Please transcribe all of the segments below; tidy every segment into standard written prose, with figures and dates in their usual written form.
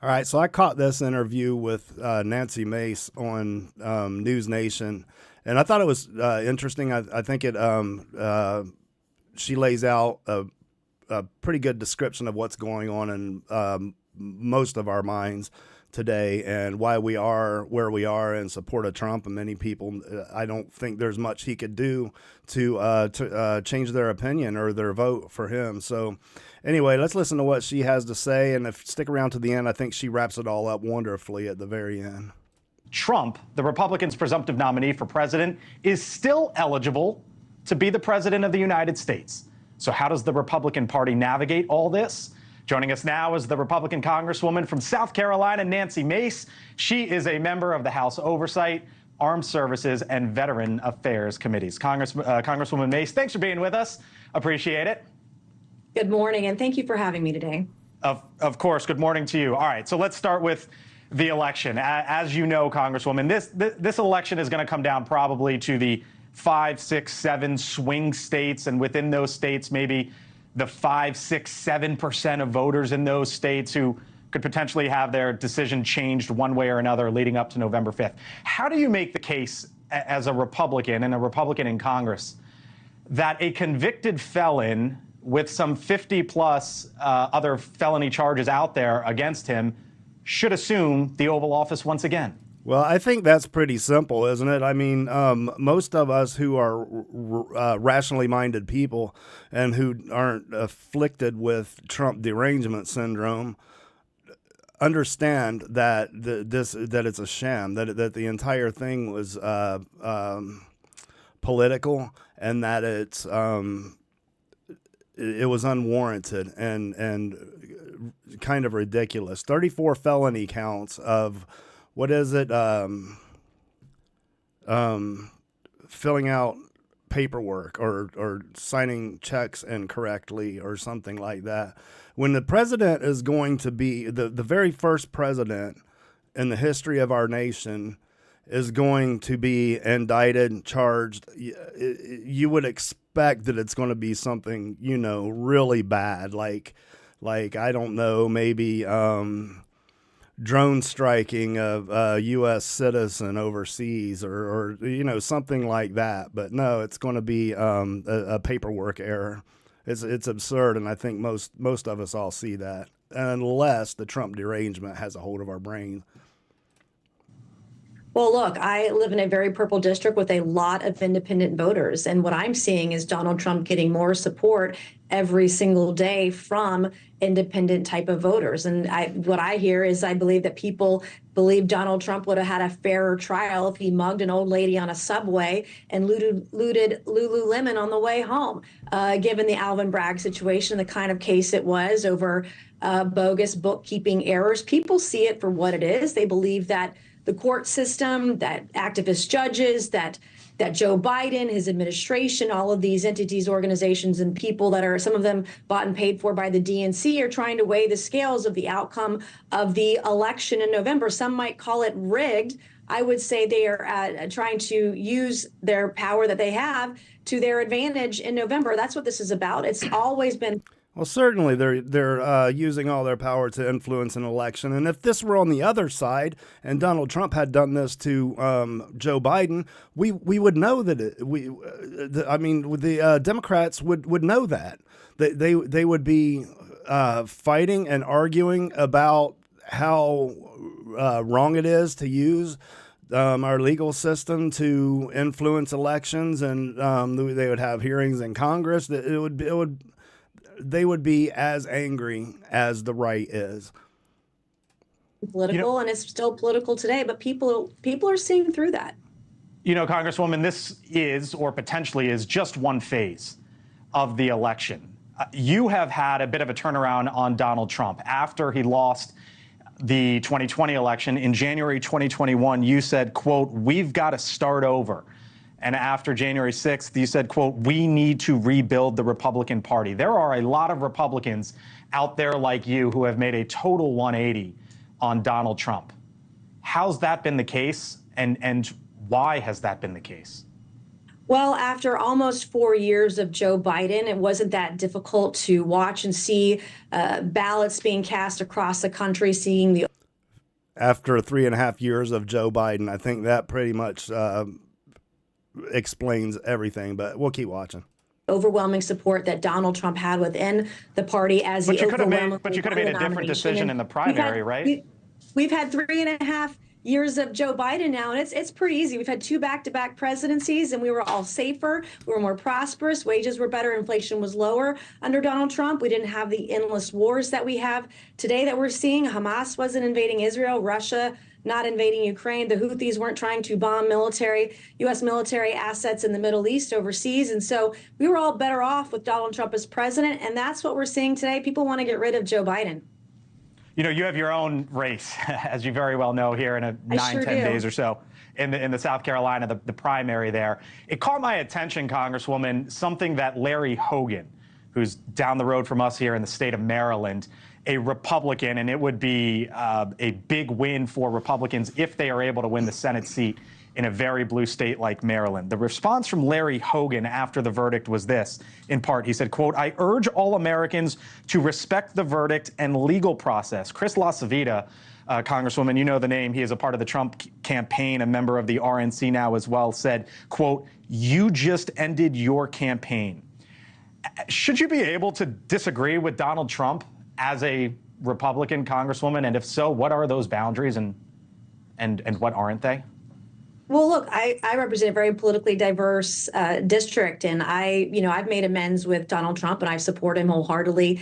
All right, so I caught this interview with Nancy Mace on News Nation, and I thought it was interesting. I think she lays out a pretty good description of what's going on in most of our minds today and why we are where we are in support of Trump. And many people, I don't think there's much he could do to change their opinion or their vote for him. So anyway, let's listen to what she has to say. And if stick around to the end, I think she wraps it all up wonderfully at the very end. Trump, the Republicans' presumptive nominee for president, is still eligible to be the president of the United States. So how does the Republican Party navigate all this? Joining us now is the Republican Congresswoman from South Carolina, Nancy Mace. She is a member of the House Oversight, Armed Services, and Veteran Affairs Committees. Congresswoman Mace, thanks for being with us. Appreciate it. Good morning, and thank you for having me today. Of course. Good morning to you. All right, so let's start with the election. As you know, Congresswoman, this election is going to come down probably to the 5, 6, 7 swing states, and within those states, maybe the 5, 6, 7% of voters in those states who could potentially have their decision changed one way or another leading up to November 5th. How do you make the case as a Republican and a Republican in Congress that a convicted felon with some 50 plus other felony charges out there against him should assume the Oval Office once again? Well, I think that's pretty simple, isn't it? I mean, most of us who are rationally minded people and who aren't afflicted with Trump derangement syndrome understand that that it's a sham, that the entire thing was political, and that it was unwarranted and kind of ridiculous. 34 felony counts of what is it? Filling out paperwork or signing checks incorrectly or something like that. When the president is going to be the very first president in the history of our nation is going to be indicted, charged, you would expect that it's going to be something, really bad. Like I don't know, maybe drone striking of a U.S. citizen overseas or something like that. But no, it's going to be a paperwork error. It's absurd, and I think most of us all see that, unless the Trump derangement has a hold of our brains. Well, look, I live in a very purple district with a lot of independent voters. And what I'm seeing is Donald Trump getting more support every single day from independent type of voters. And what I hear is I believe that people believe Donald Trump would have had a fairer trial if he mugged an old lady on a subway and looted Lululemon on the way home, given the Alvin Bragg situation, the kind of case it was over bogus bookkeeping errors. People see it for what it is. They believe that the court system, that activist judges, that Joe Biden, his administration, all of these entities, organizations, and people that are, some of them bought and paid for by the DNC, are trying to weigh the scales of the outcome of the election in November. Some might call it rigged. I would say they are trying to use their power that they have to their advantage in November. That's what this is about. It's always been. Well, certainly they're using all their power to influence an election. And if this were on the other side and Donald Trump had done this to Joe Biden, we would know that the Democrats would know that. They would be fighting and arguing about how wrong it is to use our legal system to influence elections, and they would have hearings in Congress. They would be as angry as the right is. Political, and it's still political today, but people are seeing through that. Congresswoman, this is, or potentially is, just one phase of the election. You have had a bit of a turnaround on Donald Trump. After he lost the 2020 election in January 2021, you said, quote, "We've got to start over." And after January 6th, you said, quote, "We need to rebuild the Republican Party." There are a lot of Republicans out there like you who have made a total 180 on Donald Trump. How's that been the case? And why has that been the case? Well, after almost 4 years of Joe Biden, it wasn't that difficult to watch and see ballots being cast across the country, seeing the After 3.5 years of Joe Biden, I think that pretty much explains everything, but we'll keep watching. overwhelming support that Donald Trump had within the party as But he you could have overwhelmingly made won a the different nomination. decision And in the we've primary, had right? we've had 3.5 years of Joe Biden now, and it's pretty easy. We've had two back-to-back presidencies, and we were all safer, we were more prosperous, wages were better, inflation was lower under Donald Trump. We didn't have the endless wars that we have today that we're seeing. Hamas wasn't invading Israel, Russia not invading Ukraine. The Houthis weren't trying to bomb U.S. military assets in the Middle East overseas. And so we were all better off with Donald Trump as president. And that's what we're seeing today. People want to get rid of Joe Biden. You know, you have your own race, as you very well know, here in a 10 days or so in the South Carolina, the primary there. It caught my attention, Congresswoman, something that Larry Hogan, who's down the road from us here in the state of Maryland, a Republican, and it would be a big win for Republicans if they are able to win the Senate seat in a very blue state like Maryland. The response from Larry Hogan after the verdict was this. In part, he said, quote, "I urge all Americans to respect the verdict and legal process." Chris LaCivita, Congresswoman, you know the name. He is a part of the Trump campaign, a member of the RNC now as well, said, quote, "You just ended your campaign." Should you be able to disagree with Donald Trump as a Republican Congresswoman? And if so, what are those boundaries and what aren't they? Well, look, I represent a very politically diverse district, and I've made amends with Donald Trump, and I support him wholeheartedly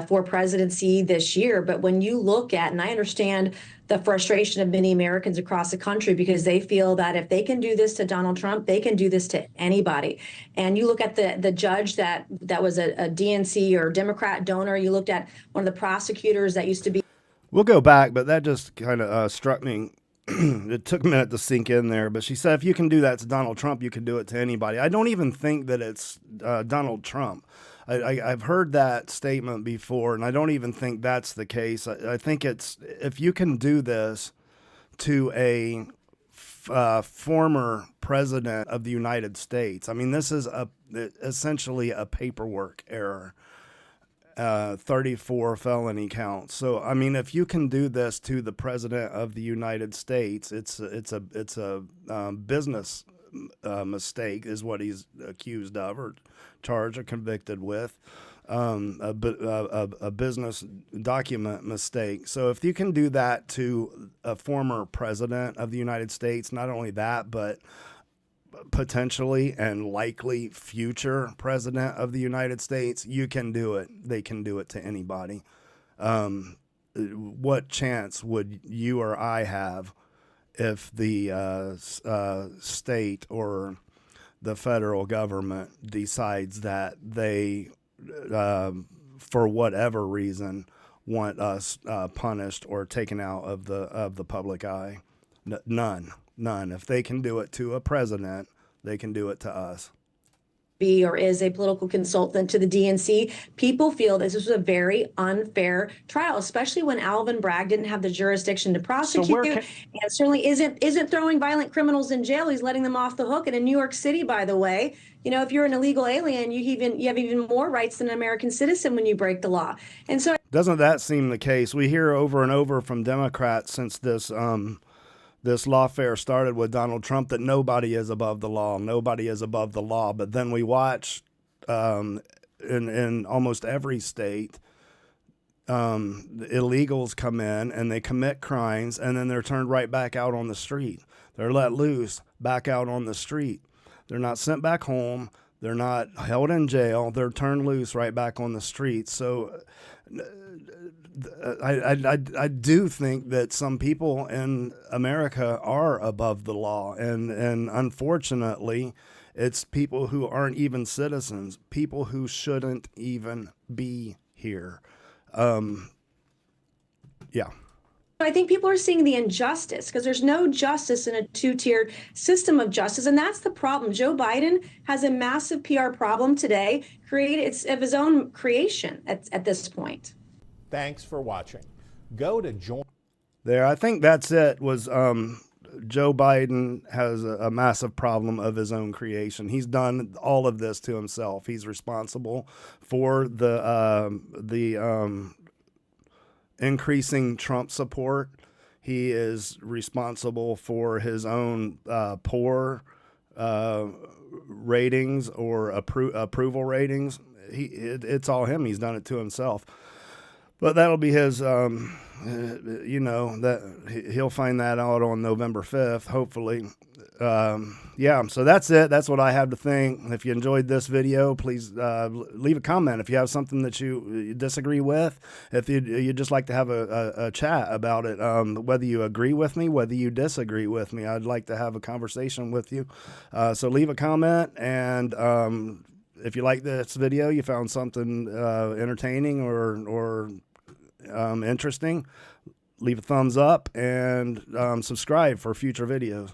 for presidency this year. But when you look at, and I understand the frustration of many Americans across the country because they feel that if they can do this to Donald Trump, they can do this to anybody. And you look at the judge that was a DNC or Democrat donor. You looked at one of the prosecutors that used to be. We'll go back, but that just kind of struck me. It took a minute to sink in there, but she said, if you can do that to Donald Trump, you can do it to anybody. I don't even think that it's Donald Trump. I've heard that statement before, and I don't even think that's the case. I think it's, if you can do this to a former president of the United States, I mean, this is essentially a paperwork error. 34 felony counts. So, I mean, if you can do this to the president of the United States, it's a business mistake, is what he's accused of, or charged or convicted with, a business document mistake. So, if you can do that to a former president of the United States, not only that, but potentially and likely future president of the United States, you can do it. They can do it to anybody. What chance would you or I have if the state or the federal government decides that they, for whatever reason, want us punished or taken out of the public eye? None. If they can do it to a president, they can do it to us. Or is a political consultant to the DNC. People feel this was a very unfair trial, especially when Alvin Bragg didn't have the jurisdiction to prosecute, and certainly isn't throwing violent criminals in jail. He's letting them off the hook. And in New York City, by the way, you know, if you're an illegal alien, you have even more rights than an American citizen when you break the law. And so, doesn't that seem the case? We hear over and over from Democrats since this lawfare started with Donald Trump that nobody is above the law. Nobody is above the law. But then we watch in almost every state, illegals come in and they commit crimes, and then they're turned right back out on the street. They're let loose back out on the street. They're not sent back home. They're not held in jail. They're turned loose right back on the street. So I do think that some people in America are above the law, and unfortunately, it's people who aren't even citizens, people who shouldn't even be here. Yeah. I think people are seeing the injustice because there's no justice in a two-tiered system of justice. And that's the problem. Joe Biden has a massive PR problem today, it's of his own creation at this point. Thanks for watching. Go to join. There, I think that's it. Was Joe Biden has a massive problem of his own creation. He's done all of this to himself. He's responsible for the increasing Trump support. He is responsible for his own poor ratings or approval ratings. It's all him. He's done it to himself. But that'll be his, that he'll find that out on November 5th, hopefully. Yeah, so that's it. That's what I have to think. If you enjoyed this video, please leave a comment. If you have something that you disagree with, if you'd just like to have a chat about it, whether you agree with me, whether you disagree with me, I'd like to have a conversation with you. So leave a comment, and if you like this video, you found something entertaining or interesting, leave a thumbs up and subscribe for future videos.